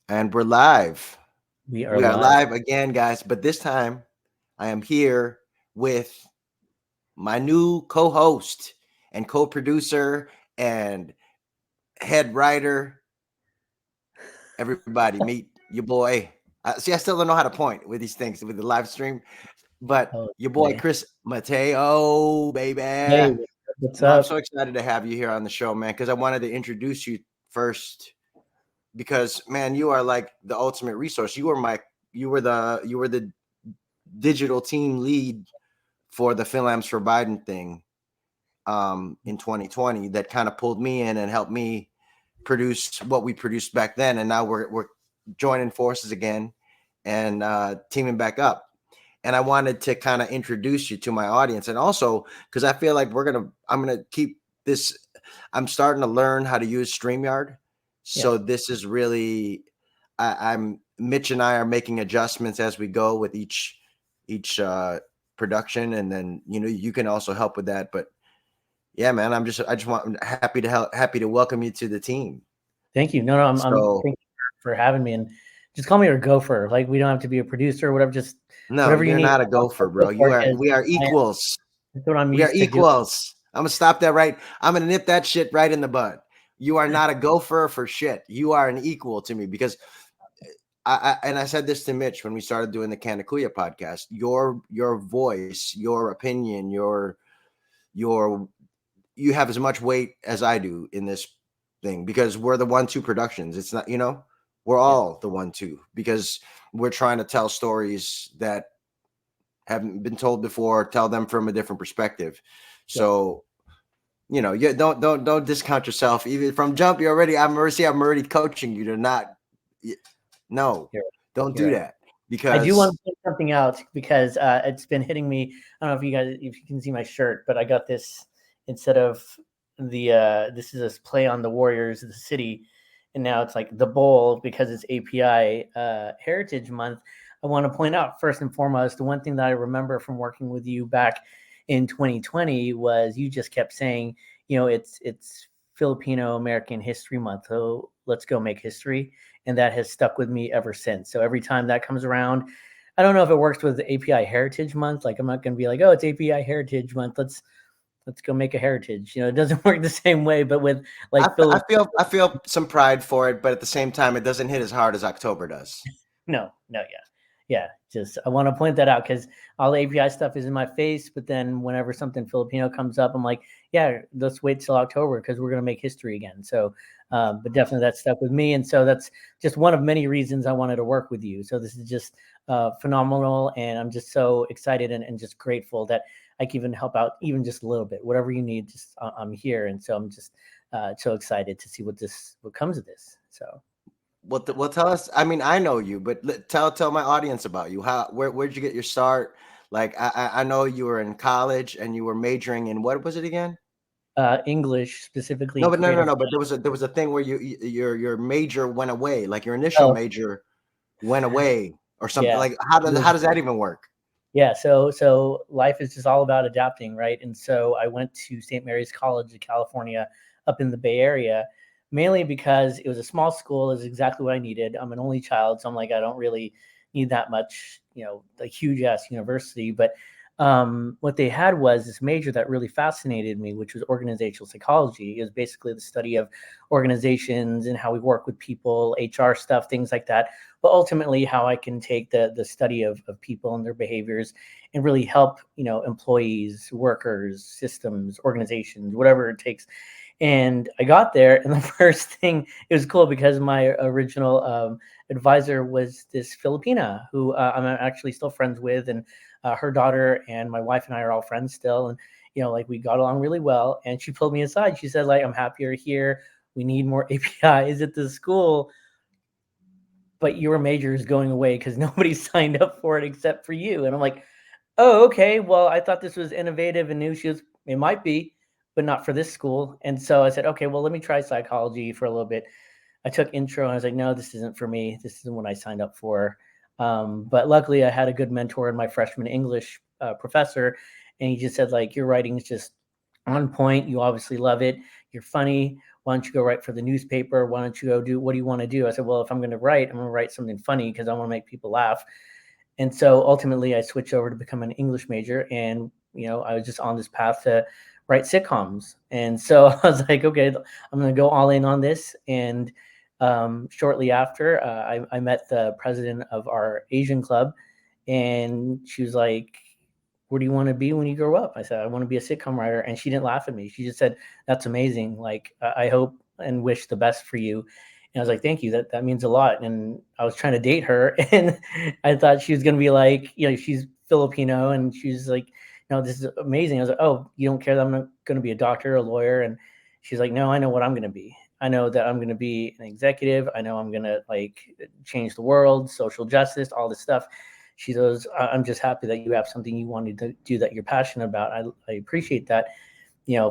And we're live. We are We are live. live again, guys. But this time, I am here with my new co-host and co-producer and head writer. Everybody, meet your boy. See, I still don't know how to point with these things with the live stream, but Oh, your boy okay. Chris Mateo, baby. Hey, what's I'm so up? excited to have you here on the show, man. Because I wanted to introduce you first because man, you are like the ultimate resource. You were the digital team lead for the FilAms for Biden thing in 2020 that kind of pulled me in and helped me produce what we produced back then. And now we're joining forces again and teaming back up. And I wanted to kind of introduce you to my audience, and also because I feel like I'm gonna keep this. I'm starting to learn how to use StreamYard, Yeah. so this is really. I'm Mitch and I are making adjustments as we go with each production, and then you can also help with that. But yeah, man, I'm happy to welcome you to the team. Thank you. No, I'm So thank you for having me, and just call me a gopher. Like, we don't have to be a producer or whatever. Just no, whatever you you're need. not a gopher, Go bro. for You it, are 'cause we are equals. that's what I'm We are used to doing. equals. I'm gonna stop that right. I'm gonna nip that shit right in the bud. You are not a gopher for shit. You are an equal to me because and I said this to Mitch when we started doing the Kanakuya podcast. Your voice, your opinion, your you have as much weight as I do in this thing because we're the 1-2 productions. It's not, we're Yeah. all the 1-2 because we're trying to tell stories that haven't been told before, tell them from a different perspective. Yeah. So, you don't discount yourself. Even from jump, I'm already coaching you to not no, You're don't you're do right. that I do want because to point something out because it's been hitting me. I don't know if you can see my shirt, but I got this instead of the this is a play on the Warriors of the city, and now it's like the bowl because it's API Heritage Month. I want to point out first and foremost the one thing that I remember from working with you back in 2020 was you just kept saying, it's Filipino American History Month, so let's go make history, and that has stuck with me ever since. So every time that comes around, I don't know if it works with the API Heritage Month. Like, I'm not going to be like, oh, it's API Heritage Month. Let's go make a heritage. It doesn't work the same way. But with like Philip, I feel some pride for it, but at the same time, it doesn't hit as hard as October does. no, yeah. Just I want to point that out because all the API stuff is in my face. But then whenever something Filipino comes up, I'm like, yeah, let's wait till October because we're gonna make history again. So, but definitely that stuck with me, and so that's just one of many reasons I wanted to work with you. So this is just phenomenal, and I'm just so excited and just grateful that I can even help out even just a little bit. Whatever you need, just I'm here, and so I'm just so excited to see what comes of this. So. Well, tell us. I mean, I know you, but tell my audience about you. Where'd you get your start? Like, I know you were in college and you were majoring in what was it again? English, specifically No, but no, creative. no. But there was a thing where your major went away, like your initial Oh, major went away or something. yeah. Like, how does that even work? Yeah, so life is just all about adapting, right? And so I went to St. Mary's College of California up in the Bay Area, mainly because it was a small school, is exactly what I needed. I'm an only child, so I'm like, I don't really need that much, a huge ass university. But what they had was this major that really fascinated me, which was organizational psychology. It was basically the study of organizations and how we work with people, HR stuff, things like that. But ultimately, how I can take the study of people and their behaviors and really help, employees, workers, systems, organizations, whatever it takes. And I got there, and the first thing, it was cool because my original advisor was this Filipina who I'm actually still friends with, and her daughter and my wife and I are all friends still. And like, we got along really well. And she pulled me aside. She said, like, I'm happier here. We need more APIs at the school, but your major is going away because nobody signed up for it except for you. And I'm like, oh, okay. Well, I thought this was innovative and new. She was, it might be, but not for this school. And so I said, okay, well, let me try psychology for a little bit. I took intro and I was like, no, this isn't for me. This isn't what I signed up for. But luckily, I had a good mentor in my freshman English professor, and he just said, like, your writing is just on point. You obviously love it. You're funny. why don't you go write for the newspaper? Why don't you go do, what do you want to do? I said, well, if I'm going to write, I'm going to write something funny because I want to make people laugh. And so ultimately I switched over to become an English major, and, I was just on this path to write sitcoms. And so I was like, okay, I'm going to go all in on this. And shortly after, I met the president of our Asian club, and she was like, what do you want to be when you grow up? I said, I want to be a sitcom writer. And she didn't laugh at me. She just said, that's amazing. Like, I hope and wish the best for you. And I was like, thank you. That means a lot. And I was trying to date her, and I thought she was going to be like, she's Filipino, and she's like, no, this is amazing. I was like, oh, you don't care that I'm not going to be a doctor, a lawyer? And she's like, no, I know what I'm going to be. I know that I'm going to be an executive. I know I'm going to change the world, social justice, all this stuff. She goes, I'm just happy that you have something you wanted to do that you're passionate about. I appreciate that.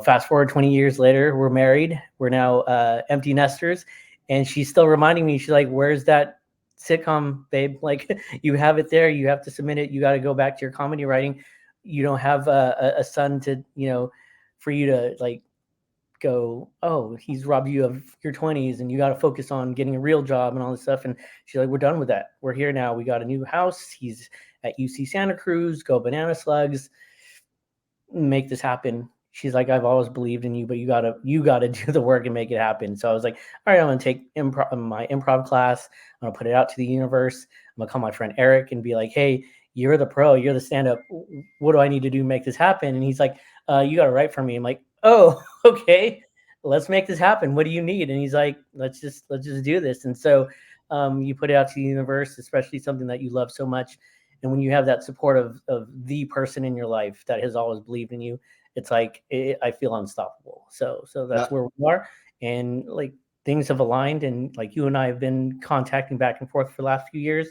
Fast forward 20 years later, we're married. We're now empty nesters. And she's still reminding me, she's like, where's that sitcom, babe? Like, you have it there. You have to submit it. You got to go back to your comedy writing. You don't have a son to, for you to go, oh, he's robbed you of your 20s, and you got to focus on getting a real job and all this stuff. And she's like, we're done with that. We're here now. We got a new house. He's at UC Santa Cruz. Go banana slugs. Make this happen. She's like, I've always believed in you, but you gotta do the work and make it happen. So I was like, all right, I'm gonna take my improv class. I'm gonna put it out to the universe. I'm gonna call my friend Erick and be like, hey, you're the pro, you're the stand-up. What do I need to do to make this happen? And he's like, you gotta write for me. I'm like, oh, okay, let's make this happen. What do you need? And he's like, let's just do this. And so you put it out to the universe, especially something that you love so much. And when you have that support of the person in your life that has always believed in you, it's like, I feel unstoppable. So that's where we are. And things have aligned, and you and I have been contacting back and forth for the last few years.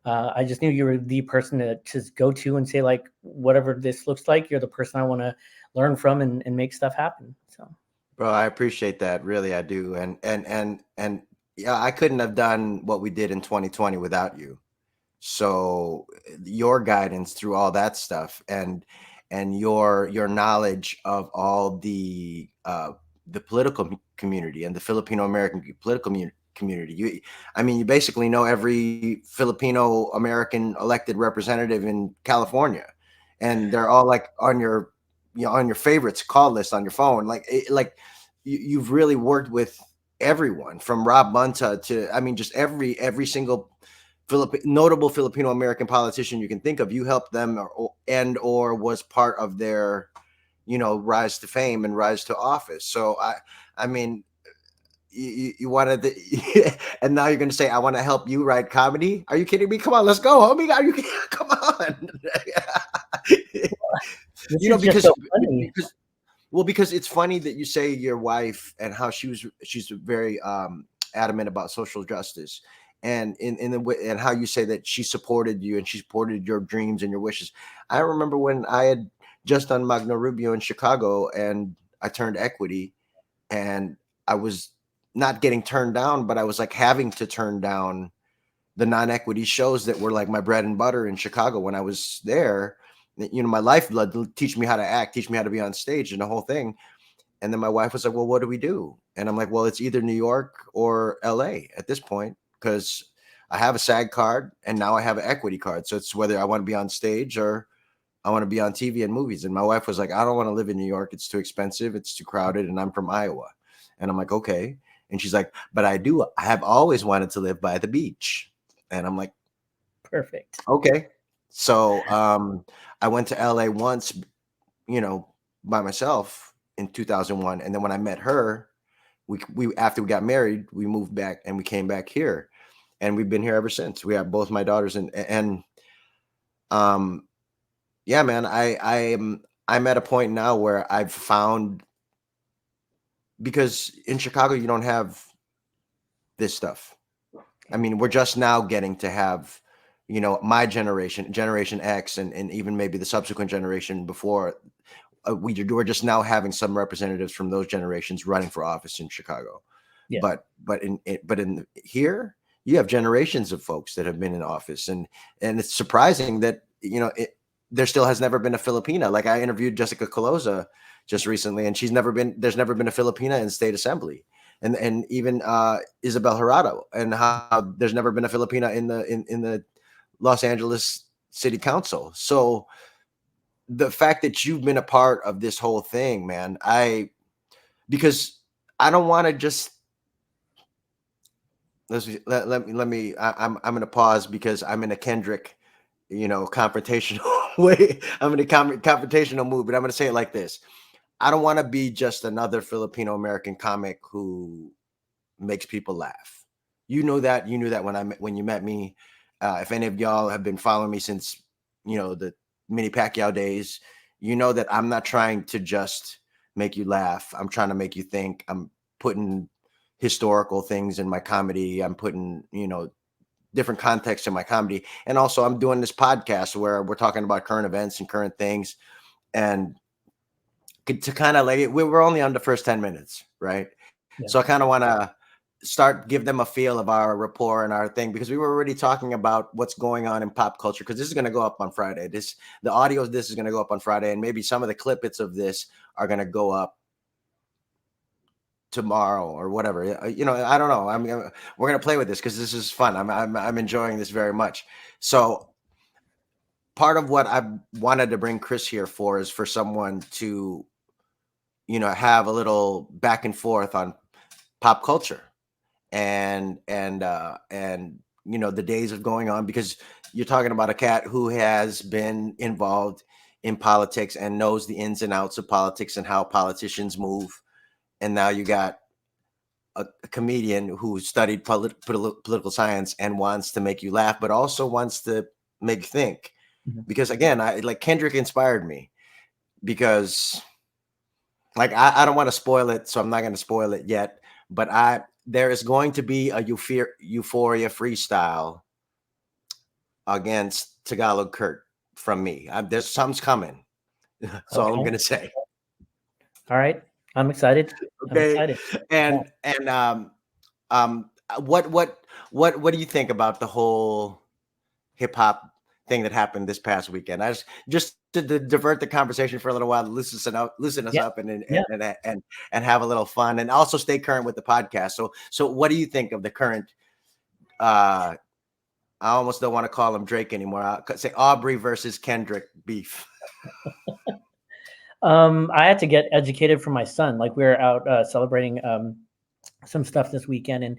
I just knew you were the person to just go to and say, whatever this looks like, you're the person I want to learn from and make stuff happen. So, bro, I appreciate that. Really, I do. And yeah, I couldn't have done what we did in 2020 without you. So your guidance through all that stuff, and your knowledge of all the political community and the Filipino American political community. You basically know every Filipino American elected representative in California, and they're all on your on your favorites call list on your phone. You've really worked with everyone from Rob Bunta to just every single notable Filipino American politician you can think of. You helped them or was part of their rise to fame and rise to office. So I mean you wanted to and now you're going to say I want to help you write comedy? Are you kidding me? Come on, let's go, homie. Come on. Because it's funny that you say your wife and how she's very adamant about social justice, and and how you say that she supported you and she supported your dreams and your wishes. I remember when I had just done Magno Rubio in Chicago, and I turned equity, and I was not getting turned down, but I was having to turn down the non-equity shows that were my bread and butter in Chicago when I was there. My lifeblood, teach me how to act, teach me how to be on stage and the whole thing. And then my wife was like, well, what do we do? And I'm like, well, it's either New York or LA at this point, because I have a SAG card and now I have an equity card. So it's whether I want to be on stage or I want to be on TV and movies. And my wife was like, I don't want to live in New York. It's too expensive. It's too crowded. And I'm from Iowa. And I'm like, okay. And she's like, but I have always wanted to live by the beach. And I'm like, perfect. Okay. So I went to LA once, by myself in 2001. And then when I met her, we after we got married, we moved back and we came back here, and we've been here ever since. We have both my daughters, and yeah, man, I'm at a point now where I've found, because in Chicago you don't have this stuff. I mean, we're just now getting to have, my generation X, and even maybe the subsequent generation before, we're just now having some representatives from those generations running for office in Chicago. Yeah. But in here, you have generations of folks that have been in office, and it's surprising that there still has never been a Filipina. Like I interviewed Jessica Coloza just recently, and there's never been a Filipina in state assembly. And even Isabel Jurado, and how there's never been a Filipina in the Los Angeles City Council. So the fact that you've been a part of this whole thing, man, because I don't want to just let me I'm going to pause because I'm in a Kendrick, confrontational way. I'm in a confrontational mood, but I'm going to say it like this. I don't want to be just another Filipino American comic who makes people laugh. You knew that when you met me. If any of y'all have been following me since, the Mini Pacquiao days, you know that I'm not trying to just make you laugh. I'm trying to make you think. I'm putting historical things in my comedy. I'm putting, different context in my comedy. And also I'm doing this podcast where we're talking about current events and current things. And to kind of like, we're only on the first 10 minutes, right? Yeah. So I kind of want to give them a feel of our rapport and our thing, because we were already talking about what's going on in pop culture, because this is going to go up on Friday. The audio of this is going to go up on Friday, and maybe some of the clippets of this are going to go up tomorrow or whatever. I don't know. We're going to play with this because this is fun. I'm enjoying this very much. So part of what I wanted to bring Chris here for is for someone to, have a little back and forth on pop culture and the days of going on, because you're talking about a cat who has been involved in politics and knows the ins and outs of politics and how politicians move. And now you got a comedian who studied political science and wants to make you laugh, but also wants to make you think. Mm-hmm. Because again, Kendrick inspired me, because I don't want to spoil it, so I'm not going to spoil it yet, but there is going to be a Euphoria freestyle against Tagalog Kurt from me. There's something's coming. That's all I'm going to say. All right. I'm excited. Okay. I'm excited. What do you think about the whole hip hop thing that happened this past weekend? I just to divert the conversation for a little while, loosen us up and have a little fun, and also stay current with the podcast. So what do you think of the current I almost don't want to call him Drake anymore. I'll say Aubrey versus Kendrick beef. I had to get educated from my son. Like, we were out celebrating some stuff this weekend, and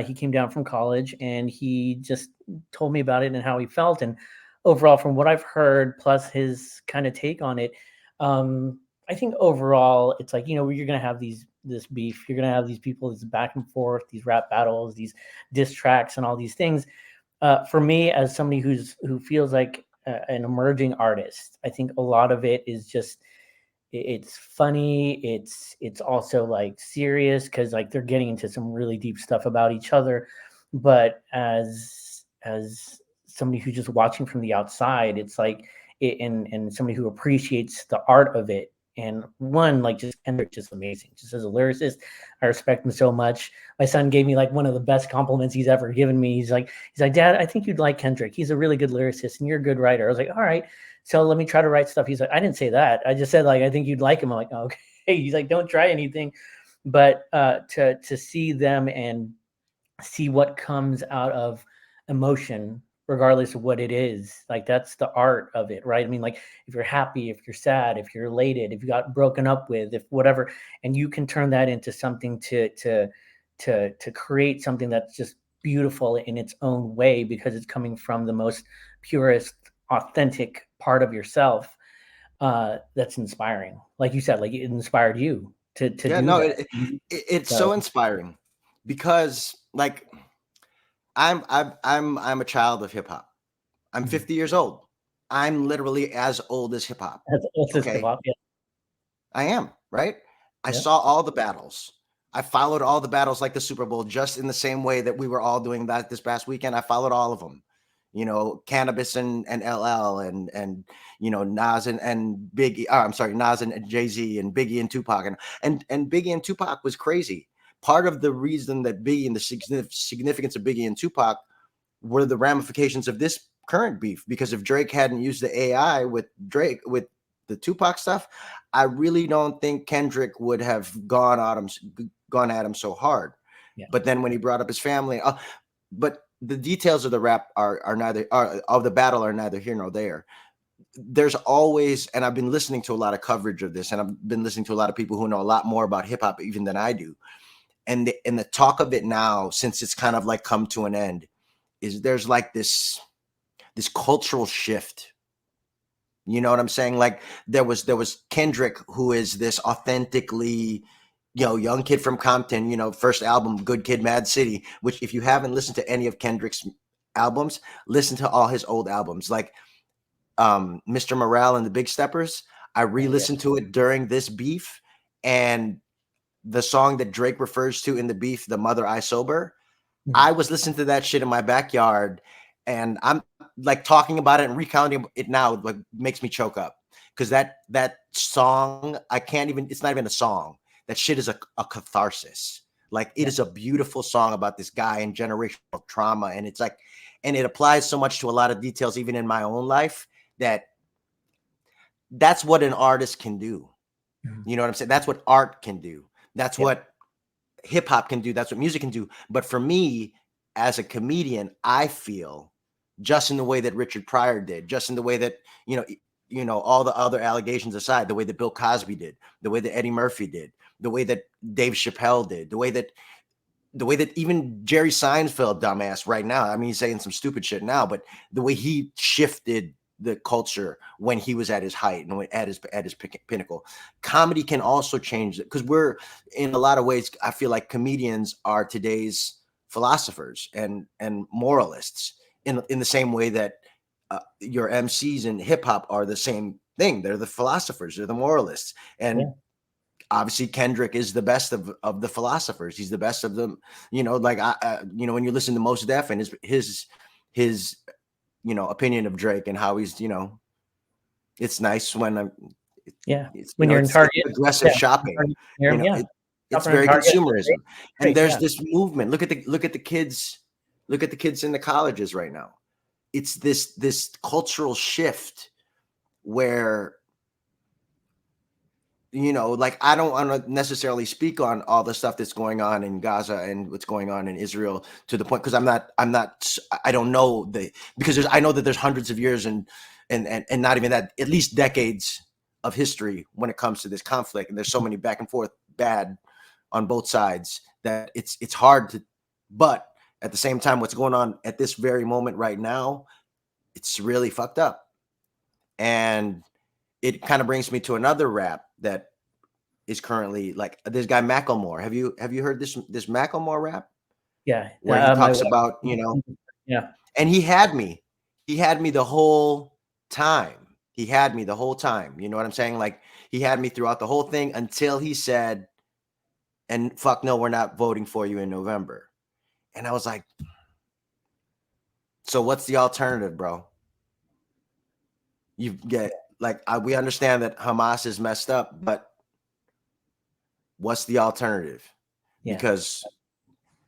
he came down from college, and he just told me about it and how he felt. And overall, from what I've heard, plus his kind of take on it, I think overall it's like, you're going to have this beef. You're going to have these people, this back and forth, these rap battles, these diss tracks, and all these things. For me, as somebody who feels like an emerging artist, I think a lot of it is just, it's funny. It's also like serious, because like they're getting into some really deep stuff about each other. But as somebody who's just watching from the outside, it's like and somebody who appreciates the art of it. And one, like, just Kendrick, just amazing. Just as a lyricist, I respect him so much. My son gave me like one of the best compliments he's ever given me. He's like, Dad, I think you'd like Kendrick. He's a really good lyricist, and you're a good writer. I was like, all right, so let me try to write stuff. He's like, I didn't say that. I just said, like, I think you'd like him. I'm like, oh, okay. He's like, don't try anything. But to see them and see what comes out of emotion, regardless of what it is, like, that's the art of it, right? I mean, like, if you're happy, if you're sad, if you're elated, if you got broken up with, if whatever, and you can turn that into something to create something that's just beautiful in its own way, because it's coming from the most purest, authentic part of yourself. That's inspiring. Like you said, like, it inspired you to do that. It's so inspiring, because like, I'm a child of hip hop. I'm 50 years old. I'm literally as old as hip hop. Okay? Hip-hop, yeah. I am, right? I saw all the battles. I followed all the battles like the Super Bowl, just in the same way that we were all doing that this past weekend. I followed all of them. Cannabis and LL and Nas and Biggie. I'm sorry, Nas and Jay-Z and Biggie and Tupac and Biggie and Tupac was crazy. Part of the reason that Biggie and the significance of Biggie and Tupac were the ramifications of this current beef, because if Drake hadn't used the AI with the Tupac stuff, I really don't think Kendrick would have gone at him so hard. Yeah. But then when he brought up his family, but the details of the rap are neither of the battle are neither here nor there. There's always, and I've been listening to a lot of coverage of this, and I've been listening to a lot of people who know a lot more about hip hop even than I do. And the talk of it now, since it's kind of like come to an end, is there's like this cultural shift. You know what I'm saying? Like there was Kendrick, who is this authentically, young kid from Compton, first album, Good Kid, Mad City, which if you haven't listened to any of Kendrick's albums, listen to all his old albums. Like Mr. Morale and the Big Steppers, I re-listened to it during this beef, and the song that Drake refers to in the beef, The Mother I Sober, I was listening to that shit in my backyard, and I'm like talking about it and recounting it now, like makes me choke up, because that song, it's not even a song. That shit is a catharsis. Like it is a beautiful song about this guy and generational trauma, and it's like, and it applies so much to a lot of details even in my own life, that's what an artist can do. You know what I'm saying? That's what art can do. That's what hip hop can do. That's what music can do. But for me, as a comedian, I feel, just in the way that Richard Pryor did, just in the way that, all the other allegations aside, the way that Bill Cosby did, the way that Eddie Murphy did, the way that Dave Chappelle did, the way that even Jerry Seinfeld, dumbass, right now, I mean, he's saying some stupid shit now, but the way he shifted the culture when he was at his height and at his pinnacle. Comedy can also change it, because we're, in a lot of ways, I feel like comedians are today's philosophers and moralists, in the same way that your MCs in hip hop are the same thing. They're the philosophers, they're the moralists. And obviously Kendrick is the best of the philosophers. He's the best of them. Like when you listen to Mos Def and his opinion of Drake and how he's, it's nice when when you're in Target, aggressive shopping, it's very consumerism. And there's this movement. Look at the kids in the colleges right now. It's this cultural shift where, like, I don't want to necessarily speak on all the stuff that's going on in Gaza and what's going on in Israel, to the point, because I don't know because I know that there's hundreds of years and not even that, at least decades of history when it comes to this conflict. And there's so many back and forth bad on both sides that it's hard to, but at the same time, what's going on at this very moment right now, it's really fucked up. And it kind of brings me to another rap that is currently, like, this guy Macklemore. Have you heard this Macklemore rap? Yeah. Where he talks about, and he had me the whole time. You know what I'm saying? Like, he had me throughout the whole thing until he said, and fuck no, we're not voting for you in November. And I was like, so what's the alternative, bro? You get, like, we understand that Hamas is messed up, but what's the alternative? Because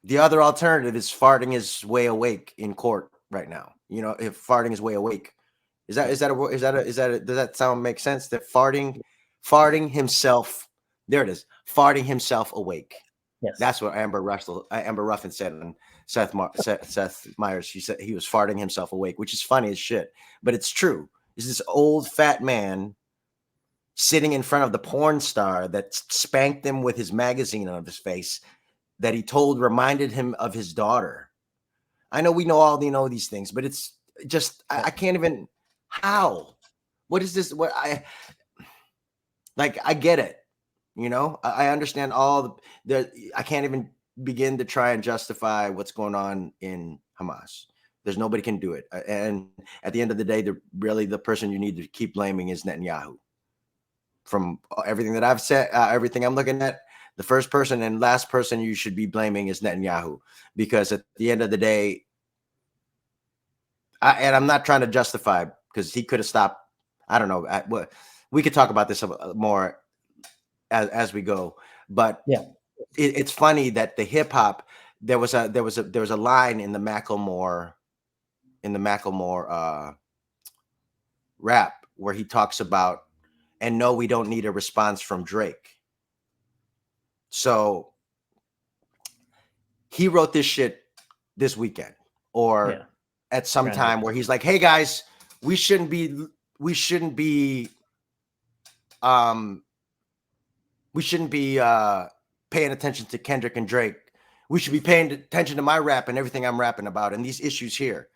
the other alternative is farting his way awake in court right now. If farting his way awake, does that make sense? That farting himself, there it is, farting himself awake. Yes, that's what Amber Ruffin said on Seth Meyers. She said he was farting himself awake, which is funny as shit, but it's true. Is this old fat man sitting in front of the porn star that spanked him with his magazine on his face, that he told reminded him of his daughter. I know we know these things, but it's just, I can't even, how? What is this? I get it. I understand all I can't even begin to try and justify what's going on in Hamas. There's nobody can do it. And at the end of the day, the person you need to keep blaming is Netanyahu. From everything that I've said, everything I'm looking at, the first person and last person you should be blaming is Netanyahu, because at the end of the day, and I'm not trying to justify, because he could have stopped. I don't know. We could talk about this more as we go, but it's funny that the hip hop, there was a line in the Macklemore in the Macklemore rap where he talks about, and no, we don't need a response from Drake. So he wrote this shit this weekend or at some time where he's like, hey guys, we shouldn't be paying attention to Kendrick and Drake. We should be paying attention to my rap and everything I'm rapping about and these issues here.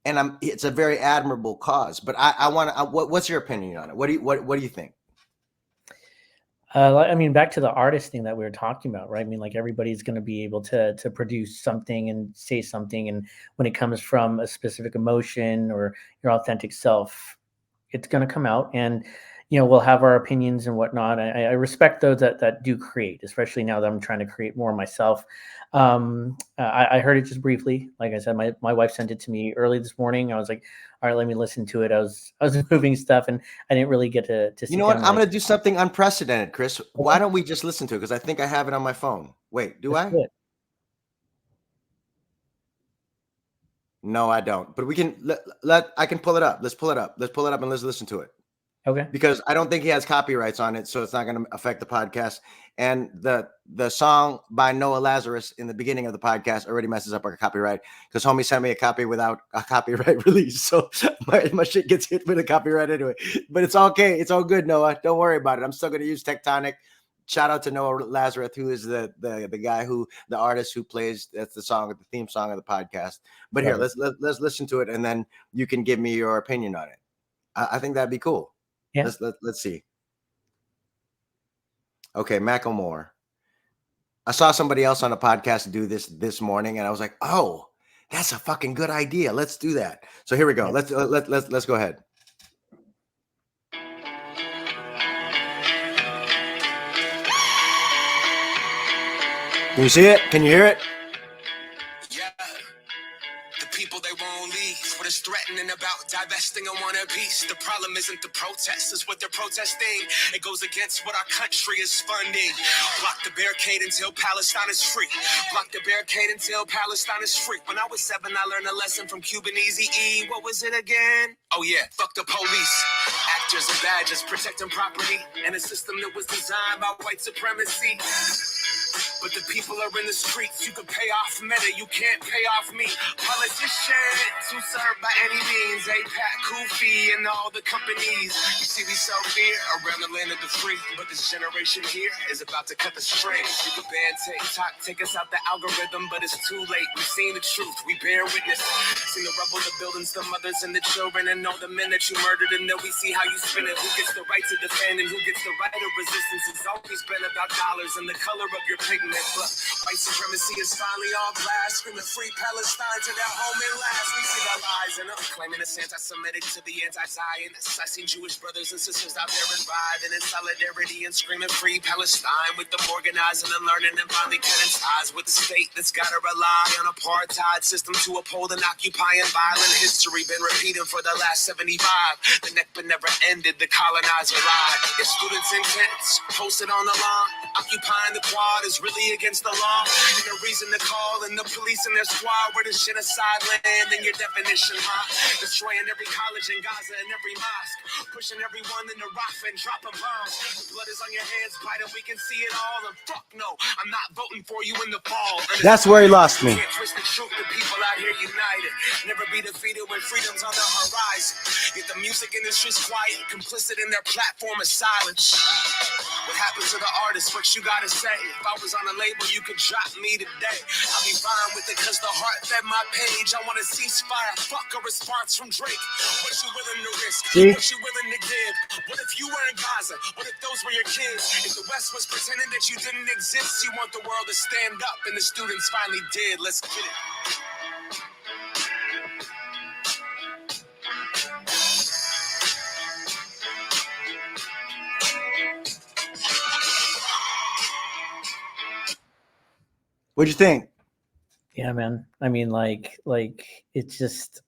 And it's a very admirable cause, but I want to, what's your opinion on it? What do you think? I mean, back to the artist thing that we were talking about, right? I mean, like everybody's going to be able to produce something and say something. And when it comes from a specific emotion or your authentic self, it's going to come out. And, you know, we'll have our opinions and whatnot. I respect those that do create, especially now that I'm trying to create more myself. I heard it just briefly. Like I said, my wife sent it to me early this morning. I was like, all right, let me listen to it. I was moving stuff and I didn't really get to you know what? I'm going to do something unprecedented, Chris. Okay. Why don't we just listen to it? Because I think I have it on my phone. Wait, do I? Good. No, I don't. But we can I can pull it up. Let's pull it up. And let's listen to it. Okay. Because I don't think he has copyrights on it, so it's not going to affect the podcast. And the song by Noah Lazarus in the beginning of the podcast already messes up our copyright because homie sent me a copy without a copyright release. So my shit gets hit with a copyright anyway. But it's okay. It's all good, Noah. Don't worry about it. I'm still going to use Tectonic. Shout out to Noah Lazarus, who is the guy the artist who plays, that's the theme song of the podcast. But here, let's listen to it, and then you can give me your opinion on it. I think that'd be cool. Yeah. Let's see. Okay, Macklemore. I saw somebody else on a podcast do this morning, and I was like, "Oh, that's a fucking good idea. Let's do that." So here we go. Let's go ahead. Can you see it? Can you hear it? Is threatening about divesting of one piece. The problem isn't the protest, it's what they're protesting. It goes against what our country is funding. Block the barricade until Palestine is free. Block the barricade until Palestine is free. When I was 7, I learned a lesson from Cuban Eazy-E. What was it again? Oh yeah, fuck the police. Actors and badges protecting property and a system that was designed by white supremacy. But the people are in the streets. You can pay off Meta, you can't pay off me. Politicians who serve by any means. APAC, Kofi, and all the companies. You see, we sow fear around the land of the free. But this generation here is about to cut the string. You can ban TikTok, take us out the algorithm, but it's too late. We've seen the truth, we bear witness. Seen the rubble, the buildings, the mothers, and the children, and all the men that you murdered. And then we see how you spin it. Who gets the right to defend and who gets the right of resistance? It's always been about dollars and the color of your pigment. But white supremacy is finally all glass, screaming free Palestine to their home at last. We see their lies and claiming it's anti-Semitic to the anti-Zionists. I seen Jewish brothers and sisters out there reviving in solidarity and screaming free Palestine with them organizing and learning and finally cutting ties with the state that's gotta rely on apartheid system to uphold an occupying violent history been repeating for the last 75. The Nakba never ended, the colonizer lied. If students in tents posted on the lawn, occupying the quad is really against the law, and the reason to call in the police and their squad where the genocide land in your definition, huh? Destroying every college in Gaza and every mosque, pushing everyone in the Rafah and dropping bombs. The blood is on your hands, Biden, we can see it all, and fuck no, I'm not voting for you in the fall. That's where he lost me. Can't twist the truth, the people out here united, never be defeated when freedom's on the horizon. Yet the music industry's quiet, complicit in their platform of silence. What happened to the artist? What you gotta say? If I was on a label, you could drop me today. I'll be fine with it cause the heart fed my page. I want a ceasefire, fuck a response from Drake. What you willing to risk? See? What you willing to give? What if you were in Gaza? What if those were your kids? If the West was pretending that you didn't exist, you want the world to stand up and the students finally did. Let's get it. What'd you think? Yeah, man. I mean, like it's just,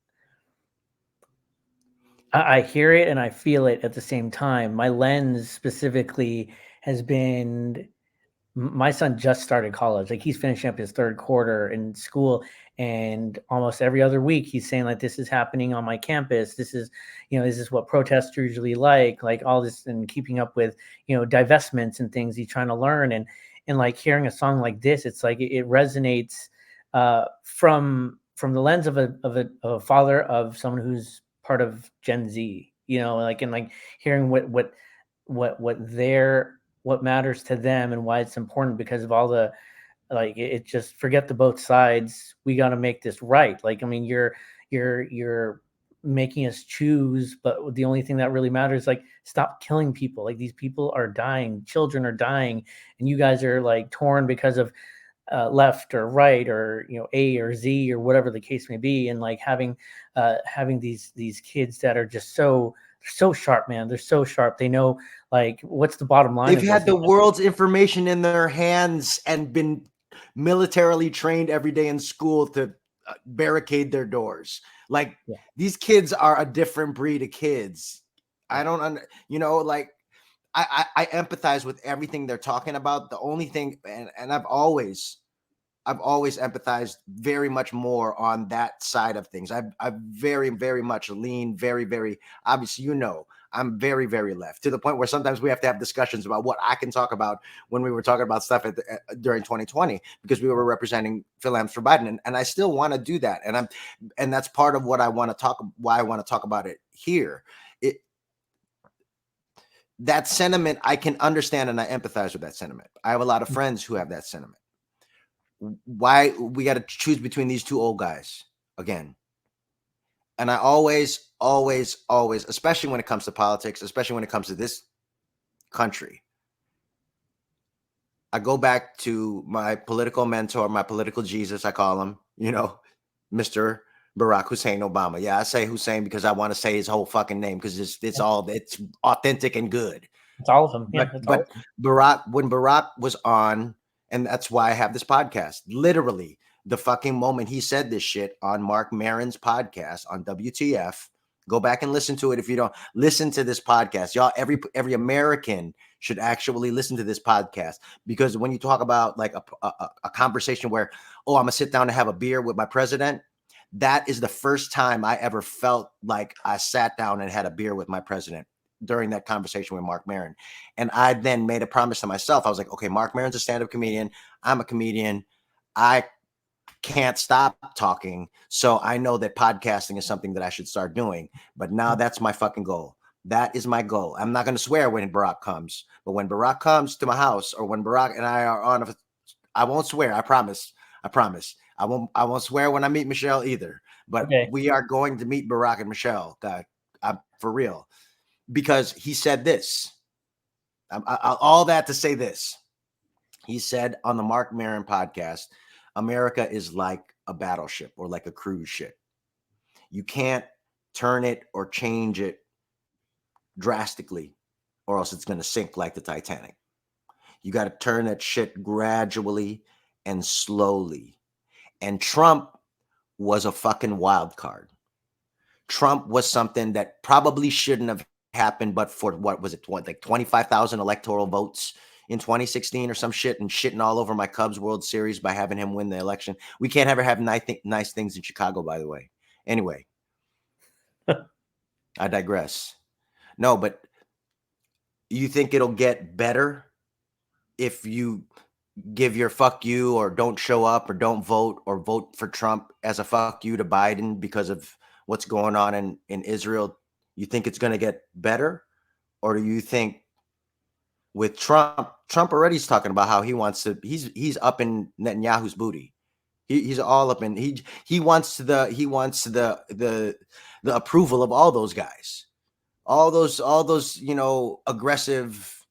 I hear it and I feel it at the same time. My lens specifically has been my son just started college. Like, he's finishing up his third quarter in school, and almost every other week he's saying, like, this is happening on my campus. This is, this is what protests are usually like all this, and keeping up with, divestments and things he's trying to learn. And like, hearing a song like this, it's like it resonates from the lens of a father of someone who's part of Gen Z, and like hearing what matters to them and why it's important because of all the, like, it just, forget the both sides. We got to make this right. Like, I mean, you're making us choose, but the only thing that really matters, like, stop killing people. Like, these people are dying, children are dying, and you guys are like torn because of left or right, or A or Z, or whatever the case may be. And like having these kids that are just so sharp, man. They're so sharp. They know, like, what's the bottom line. They've had the world's information in their hands and been militarily trained every day in school to barricade their doors. Like, these kids are a different breed of kids. I don't like, I empathize with everything they're talking about. The only thing, and I've always empathized very much more on that side of things. I very, very much lean very, very, obviously, I'm very, very left, to the point where sometimes we have to have discussions about what I can talk about when we were talking about stuff during 2020, because we were representing FilAms for Biden. And I still want to do that. And that's part of what why I want to talk about it here. That sentiment, I can understand, and I empathize with that sentiment. I have a lot of friends who have that sentiment. Why we got to choose between these two old guys again? And I always, especially when it comes to politics, especially when it comes to this country, I go back to my political mentor, my political Jesus, I call him, Mr. Barack Hussein Obama. Yeah, I say Hussein because I want to say his whole fucking name, because it's authentic and good. It's all of them. Yeah, but Barack, when Barack was on, and that's why I have this podcast, literally the fucking moment he said this shit on Mark Maron's podcast on WTF. Go back and listen to it. If you don't listen to this podcast, y'all, every American should actually listen to this podcast, because when you talk about like a conversation where, I'm gonna sit down and have a beer with my president, that is the first time I ever felt like I sat down and had a beer with my president, during that conversation with Mark Maron. And I then made a promise to myself. I was like, okay, Mark Maron's a stand-up comedian. I'm a comedian. I can't stop talking. So I know that podcasting is something that I should start doing. But now that's my fucking goal. That is my goal. I'm not going to swear when Barack comes, but when Barack comes to my house, or when Barack and I are on, I won't swear. I promise. I won't swear when I meet Michelle either, but we are going to meet Barack and Michelle. God, I'm for real. Because he said this, all that to say this. He said on the Mark Maron podcast, America is like a battleship or like a cruise ship. You can't turn it or change it drastically, or else it's going to sink like the Titanic. You got to turn that shit gradually and slowly. And Trump was a fucking wild card. Trump was something that probably shouldn't have happened, but for like 25,000 electoral votes in 2016 or some shit, and shitting all over my Cubs World Series by having him win the election. We can't ever have nice things in Chicago, by the way. Anyway, I digress. No, but you think it'll get better if you give your fuck you, or don't show up, or don't vote, or vote for Trump as a fuck you to Biden because of what's going on in Israel? You think it's going to get better? Or do you think with Trump already is talking about how he wants to, he's up in Netanyahu's booty. He's all up in, he wants the approval of all those guys, all those, aggressive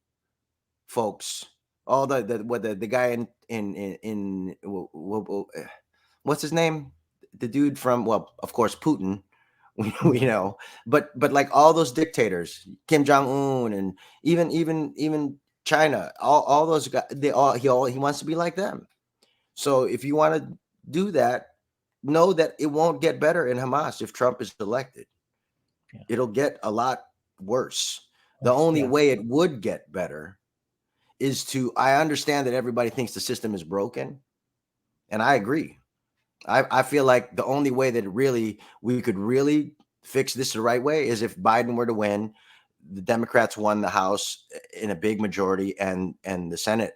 folks, all the guy in what's his name? The dude from, well, of course, Putin. But like all those dictators, Kim Jong-un, and even China, all those guys, he wants to be like them. So if you want to do that, know that it won't get better in Hamas if Trump is elected. It'll get a lot worse. The only way it would get better is to, I understand that everybody thinks the system is broken, and I agree. I feel like the only way that we could really fix this the right way is if Biden were to win, the Democrats won the House in a big majority, and the Senate,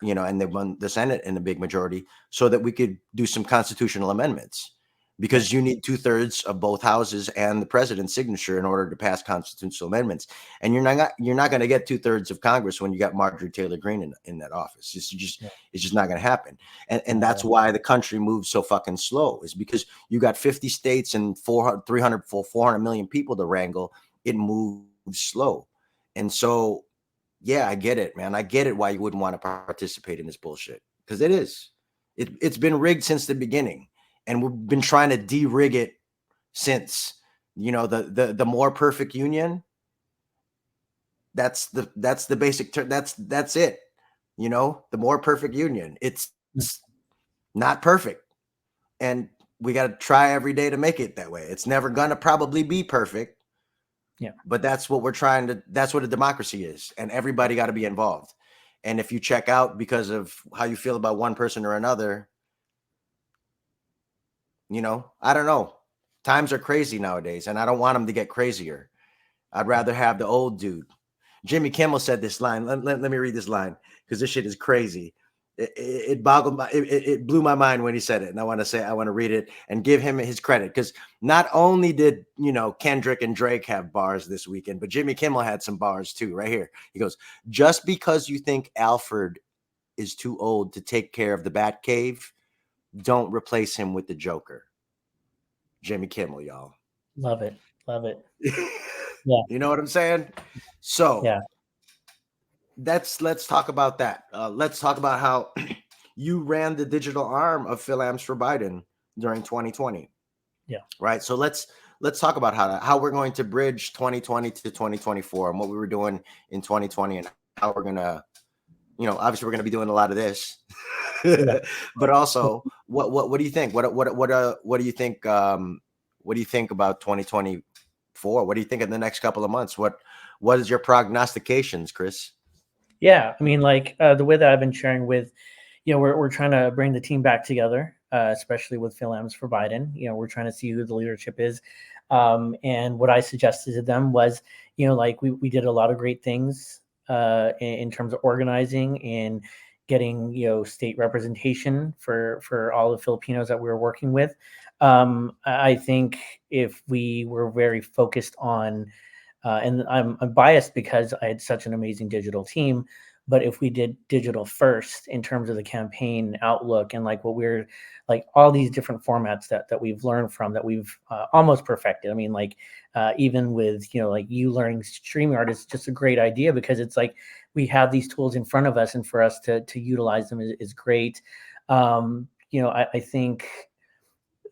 and they won the Senate in a big majority, so that we could do some constitutional amendments, because you need 2/3 of both houses and the president's signature in order to pass constitutional amendments. And you're not going to get 2/3 of Congress when you got Marjorie Taylor Greene in that office. It's just not going to happen. And that's why the country moves so fucking slow, is because you got 50 states and 400 million people to wrangle. It moves slow. And so, yeah, I get it, man. I get it why you wouldn't want to participate in this bullshit, because it's been rigged since the beginning. And we've been trying to de-rig it since, the more perfect union. That's the basic term. That's it. The more perfect union. It's not perfect, and we got to try every day to make it that way. It's never gonna probably be perfect. Yeah. But that's what we're trying to. That's what a democracy is, and everybody got to be involved. And if you check out because of how you feel about one person or another, I don't know. Times are crazy nowadays, and I don't want them to get crazier. I'd rather have the old dude. Jimmy Kimmel said this line. Let me read this line, because this shit is crazy. It blew my mind when he said it, and I want to read it and give him his credit, because not only did Kendrick and Drake have bars this weekend, but Jimmy Kimmel had some bars too. Right here, he goes, "Just because you think Alfred is too old to take care of the Batcave, don't replace him with the Joker." Jimmy Kimmel, y'all. Love it. Yeah. You know what I'm saying? So yeah, let's talk about that. Let's talk about how you ran the digital arm of FilAms for Biden during 2020. Yeah. Right. So let's talk about how we're going to bridge 2020 to 2024, and what we were doing in 2020, and how we're gonna, obviously we're gonna be doing a lot of this. But also, what do you think? What do you think? What do you think about 2024? What do you think in the next couple of months? What is your prognostications, Chris? Yeah, I mean, like the way that I've been sharing with, we're trying to bring the team back together, especially with FilAms for Biden. We're trying to see who the leadership is, and what I suggested to them was, like we did a lot of great things in terms of organizing and getting state representation for all the Filipinos that we were working with. I think if we were very focused on, and I'm biased because I had such an amazing digital team, but if we did digital first in terms of the campaign outlook, and like what we're like all these different formats that we've learned from, that we've almost perfected. I mean, like even with like you learning StreamYard is just a great idea, because it's like we have these tools in front of us, and for us to utilize them is great. I think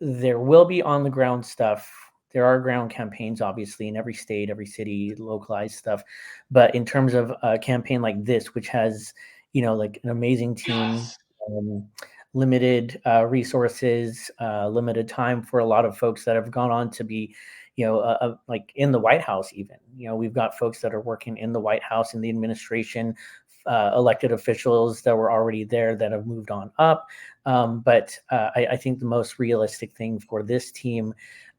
there will be on the ground stuff. There are ground campaigns, obviously, in every state, every city, localized stuff. But in terms of a campaign like this, which has, like an amazing team, limited resources, limited time for a lot of folks that have gone on to be, like in the White House even. We've got folks that are working in the White House, in the administration, elected officials that were already there that have moved on up. But I think the most realistic thing for this team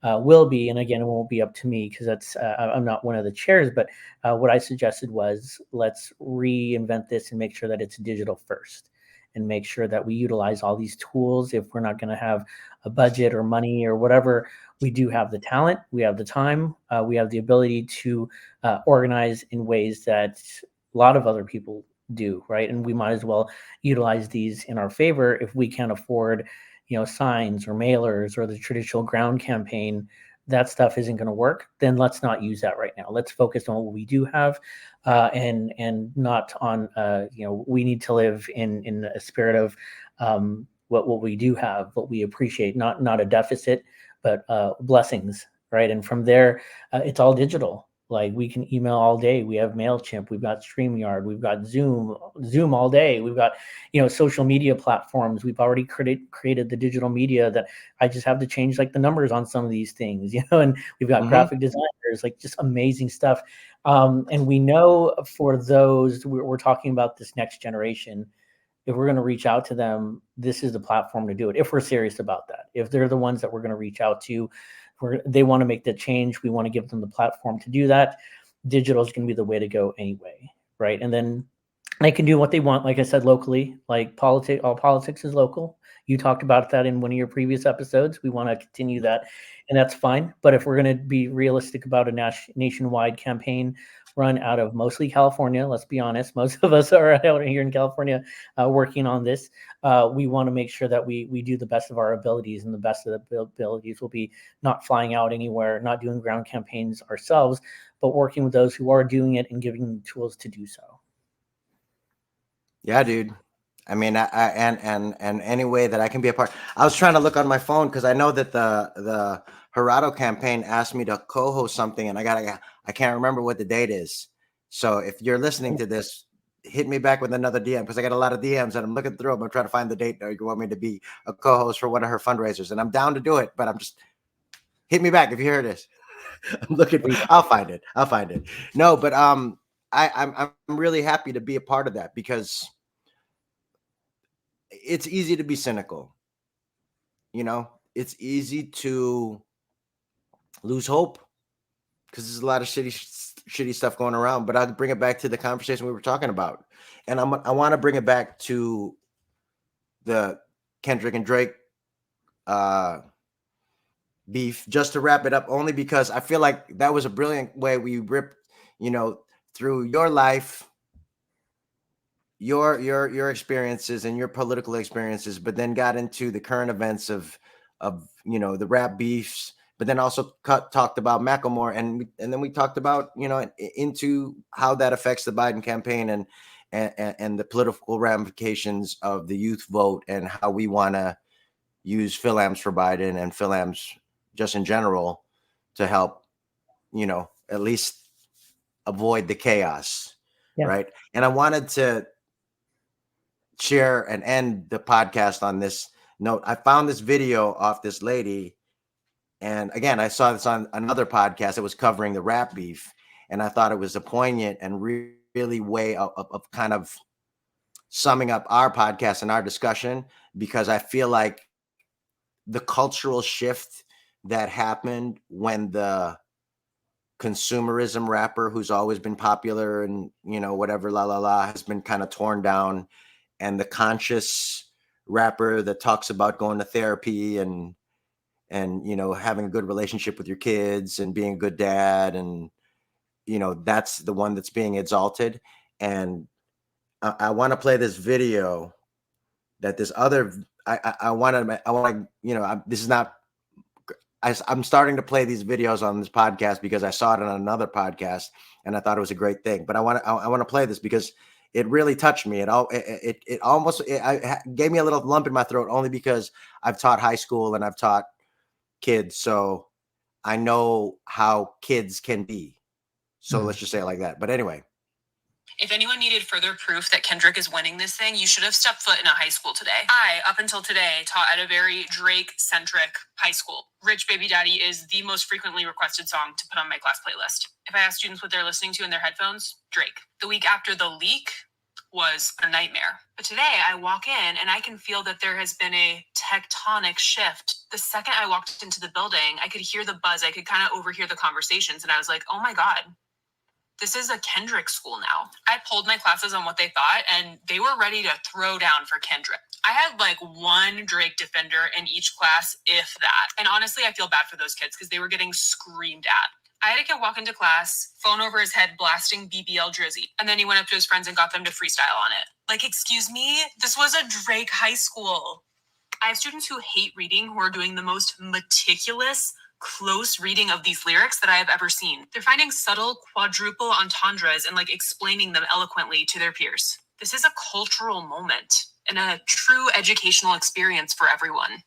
will be, and again, it won't be up to me because I'm not one of the chairs, but what I suggested was, let's reinvent this and make sure that it's digital first, and make sure that we utilize all these tools. If we're not going to have a budget or money or whatever, we do have the talent, we have the time, we have the ability to organize in ways that a lot of other people do, right? And we might as well utilize these in our favor. If we can't afford signs or mailers or the traditional ground campaign, that stuff isn't going to work, then let's not use that right now. Let's focus on what we do have, and not on we need to live in a spirit of what we do have, what we appreciate, not a deficit, but blessings, right? And from there, it's all digital. Like we can email all day. We have MailChimp, we've got StreamYard, we've got Zoom all day. We've got, social media platforms. We've already created the digital media that I just have to change like the numbers on some of these things, and we've got graphic designers, like just amazing stuff. And we know for those, we're talking about this next generation. If we're going to reach out to them, this is the platform to do it. If we're serious about that, if they're the ones that we're going to reach out to, they want to make the change, we want to give them the platform to do that. Digital is going to be the way to go anyway, right? And then they can do what they want, like I said, locally. Like all politics is local. You talked about that in one of your previous episodes. We want to continue that, and that's fine. But if we're going to be realistic about a nationwide campaign run out of mostly California, let's be honest, most of us are out here in California working on this. We want to make sure that we do the best of our abilities, and the best of the abilities will be not flying out anywhere, not doing ground campaigns ourselves, but working with those who are doing it and giving them tools to do so. Yeah, dude. I mean, and any way that I can be a part. I was trying to look on my phone because I know that the Gerardo campaign asked me to co-host something, and I can't remember what the date is. So if you're listening to this, hit me back with another DM, because I got a lot of DMs and I'm looking through them. I'm trying to find the date that you want me to be a co-host for one of her fundraisers, and I'm down to do it. But I'm just hit me back if you hear this. I'm looking. I'll find it. No, but I'm really happy to be a part of that, because it's easy to be cynical. It's easy to lose hope because there's a lot of shitty stuff going around. But I'll bring it back to the conversation we were talking about, and I want to bring it back to the Kendrick and Drake beef, just to wrap it up, only because I feel like that was a brilliant way we ripped, through your life, your experiences and your political experiences, but then got into the current events of the rap beefs, but then also talked about Macklemore, and then we talked about into how that affects the Biden campaign and the political ramifications of the youth vote, and how we want to use FilAms for Biden and FilAms just in general to help at least avoid the chaos. Yeah. Right. And I wanted to share and end the podcast on this note. I found this video off this lady, and again, I saw this on another podcast that was covering the rap beef, and I thought it was a poignant and really way of kind of summing up our podcast and our discussion, because I feel like the cultural shift that happened when the consumerism rapper, who's always been popular and whatever has been kind of torn down, and the conscious rapper that talks about going to therapy and having a good relationship with your kids and being a good dad, and that's the one that's being exalted. And I want to play this video that this other this is not, I'm starting to play these videos on this podcast because I saw it on another podcast and I thought it was a great thing. But I want to play this because it really touched me. It almost gave me a little lump in my throat, only because I've taught high school and I've taught kids, so I know how kids can be. So let's just say it like that. But anyway. If anyone needed further proof that Kendrick is winning this thing, you should have stepped foot in a high school today. I, up until today, taught at a very Drake-centric high school. Rich Baby Daddy is the most frequently requested song to put on my class playlist. If I ask students what they're listening to in their headphones, Drake. The week after the leak was a nightmare. But today I walk in and I can feel that there has been a tectonic shift. The second I walked into the building, I could hear the buzz. I could kind of overhear the conversations, and I was like, oh my God. This is a Kendrick school now. I polled my classes on what they thought, and they were ready to throw down for Kendrick. I had like one Drake defender in each class, if that. And honestly, I feel bad for those kids because they were getting screamed at. I had a kid walk into class, phone over his head, blasting BBL Drizzy. And then he went up to his friends and got them to freestyle on it. Like, excuse me? This was a Drake high school. I have students who hate reading who are doing the most meticulous, close reading of these lyrics that I have ever seen. They're finding subtle quadruple entendres and explaining them eloquently to their peers. This is a cultural moment and a true educational experience for everyone.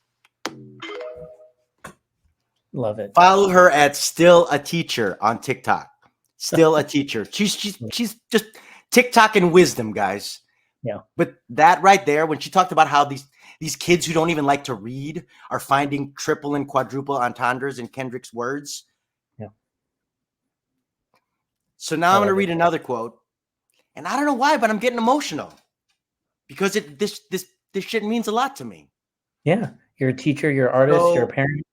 Love it. Follow her at Still a Teacher on TikTok. Still a teacher. She's just TikTok and wisdom, guys. Yeah. But that right there, when she talked about how these kids who don't even like to read are finding triple and quadruple entendres in Kendrick's words. Yeah. So now I'm going to read another quote, and I don't know why, but I'm getting emotional because this shit means a lot to me. Yeah. You're a teacher, you're an artist, you're a parent.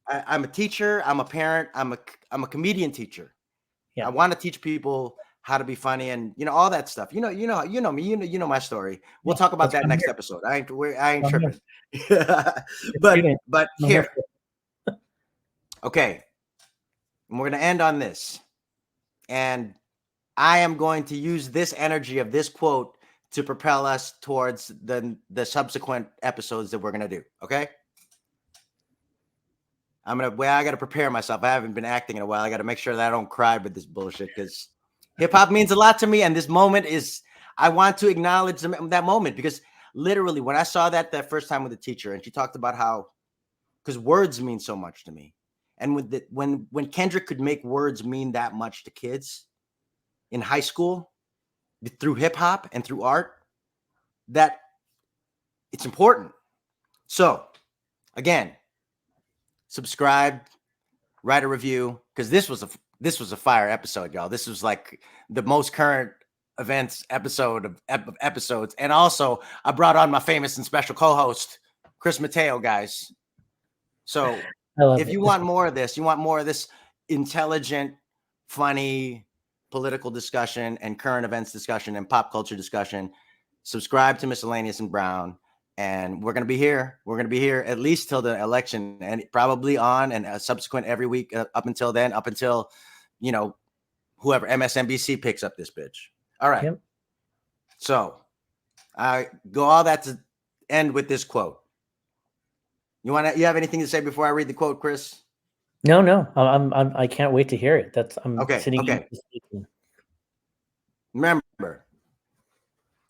I'm a teacher, I'm a parent, I'm a comedian teacher. Yeah. I want to teach people how to be funny and all that stuff. You know me, you know my story. We'll talk about that next episode. I ain't tripping. but here. Okay. And we're going to end on this. And I am going to use this energy of this quote to propel us towards the subsequent episodes that we're going to do. Okay. I got to prepare myself. I haven't been acting in a while. I got to make sure that I don't cry with this bullshit because hip hop means a lot to me. And this moment I want to acknowledge that moment because literally when I saw that first time with the teacher and she talked about how, because words mean so much to me. And when Kendrick could make words mean that much to kids in high school through hip hop and through art, that it's important. So again, subscribe, write a review, because this was a fire episode, y'all. This was like the most current events episode of episodes. And also I brought on my famous and special co-host, Chris Mateo, guys. So if you want more of this, you want more of this intelligent, funny political discussion and current events discussion and pop culture discussion, subscribe to Miscellaneous and Brown. And we're going to be here. We're going to be here at least till the election and probably on and subsequent every week up until then, up until, whoever MSNBC picks up this bitch. All right. Yep. So I go all that to end with this quote. You have anything to say before I read the quote, Chris? No. I can't wait to hear it. Okay. Remember,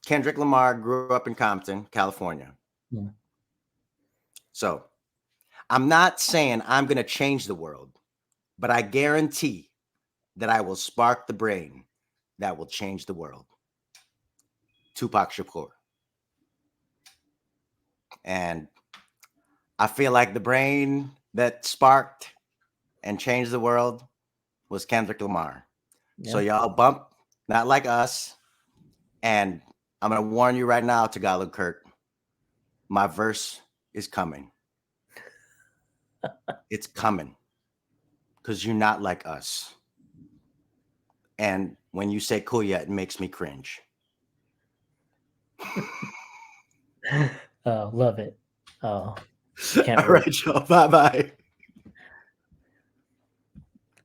Kendrick Lamar grew up in Compton, California. Yeah. So I'm not saying I'm going to change the world, but I guarantee that I will spark the brain that will change the world. Tupac Shakur. And I feel like the brain that sparked and changed the world was Kendrick Lamar. Yeah. So y'all bump, not like us. And I'm going to warn you right now, Tagalog Kurt. My verse is coming. It's coming. Because you're not like us. And when you say kuya, it makes me cringe. Oh, love it. Oh. All right, y'all. Bye-bye.